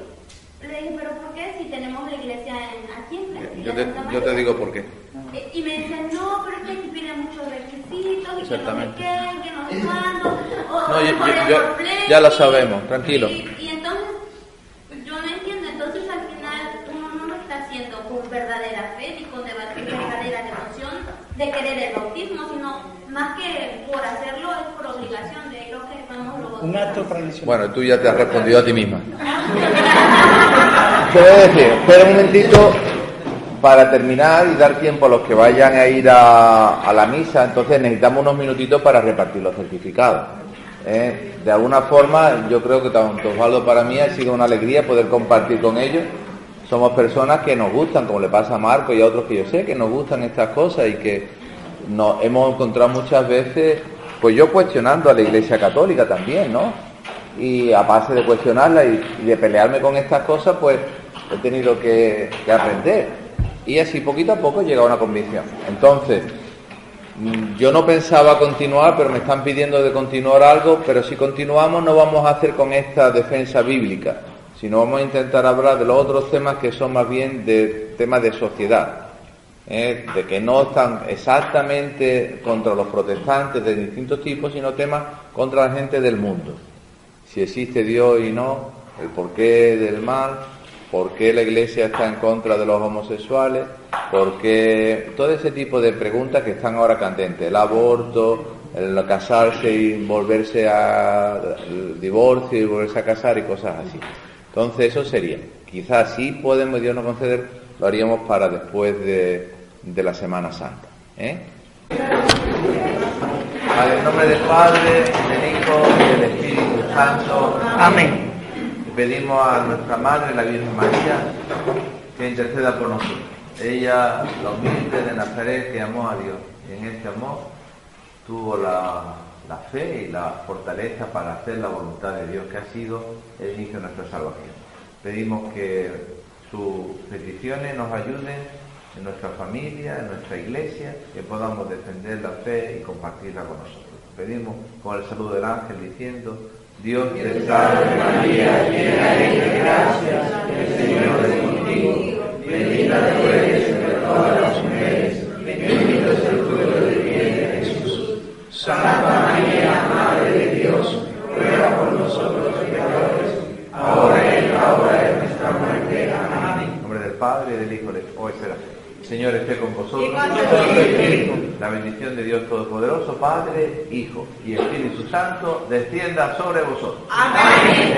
Le dije, ¿pero por qué? Si tenemos la iglesia aquí en Plantilla. Yo te digo por qué. Y me dicen, no, pero es que aquí piden muchos requisitos, y Exactamente. que no sé cuándo, No, ya lo sabemos, tranquilo. Y entonces, yo no entiendo, entonces al final uno no lo está haciendo con verdadera fe ni con verdadera devoción, de querer el bautismo, sino más que por hacerlo es por obligación, de lo que vamos los Un acto tradicional. Bueno, tú ya te has respondido a ti misma. Quiero decir, espera un momentito para terminar y dar tiempo a los que vayan a ir a la misa. Entonces necesitamos unos minutitos para repartir los certificados. De alguna forma, yo creo que tanto Osvaldo para mí ha sido una alegría poder compartir con ellos. Somos personas que nos gustan, como le pasa a Marco y a otros que yo sé que nos gustan estas cosas y que nos hemos encontrado muchas veces, pues yo cuestionando a la Iglesia Católica también, ¿no? Y a base de cuestionarla y de pelearme con estas cosas, pues he tenido que aprender. Y así poquito a poco llega a una convicción. Entonces, yo no pensaba continuar, pero me están pidiendo de continuar algo, pero si continuamos no vamos a hacer con esta defensa bíblica, sino vamos a intentar hablar de los otros temas que son más bien de temas de sociedad, de que no están exactamente contra los protestantes de distintos tipos, sino temas contra la gente del mundo. Si existe Dios y no, el porqué del mal, por qué la Iglesia está en contra de los homosexuales, por qué todo ese tipo de preguntas que están ahora candentes, el aborto, el casarse y volverse al divorcio y volverse a casar y cosas así. Entonces eso sería, quizás sí podemos, Dios nos conceder, lo haríamos para después de la Semana Santa. Vale, en nombre del Padre, del Hijo y del Espíritu Santo. Amén. Pedimos a nuestra Madre, la Virgen María, que interceda por nosotros. Ella, la humilde de Nazaret, que amó a Dios, y en este amor tuvo la fe y la fortaleza para hacer la voluntad de Dios, que ha sido el inicio de nuestra salvación. Pedimos que sus peticiones nos ayuden en nuestra familia, en nuestra iglesia, que podamos defender la fe y compartirla con nosotros. Pedimos con el saludo del ángel diciendo: Dios te salve María, llena eres de gracia, el Señor es contigo, bendita tú eres entre todas las mujeres, bendito es el fruto de tu vientre Jesús. Santa María, Madre de Dios, ruega por nosotros pecadores, ahora y en la hora de nuestra muerte. Amén. En nombre del Padre, del Hijo y del Espíritu. Señor esté con vosotros. La bendición de Dios Todopoderoso, Padre, Hijo y Espíritu Santo, descienda sobre vosotros. Amén.